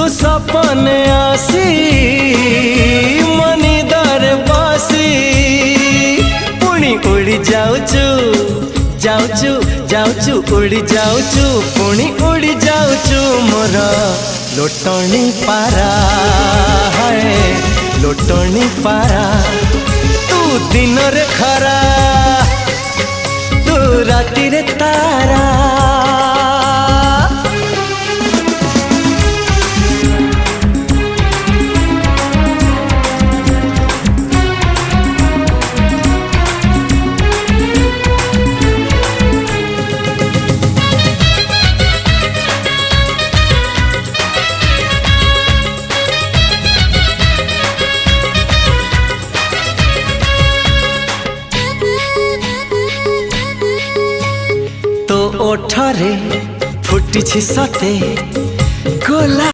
तू सपने आसी मनी दर बसी पुणी उड़ी जाऊचु जाऊचु जाऊचु उड़ी जाऊचु पुणी उड़ी जाऊचु मोर लोटणी पारा है लोटणी पारा तू दिन रे खरा तू राति रे तारा तो ओठरे फुटी सते गोला।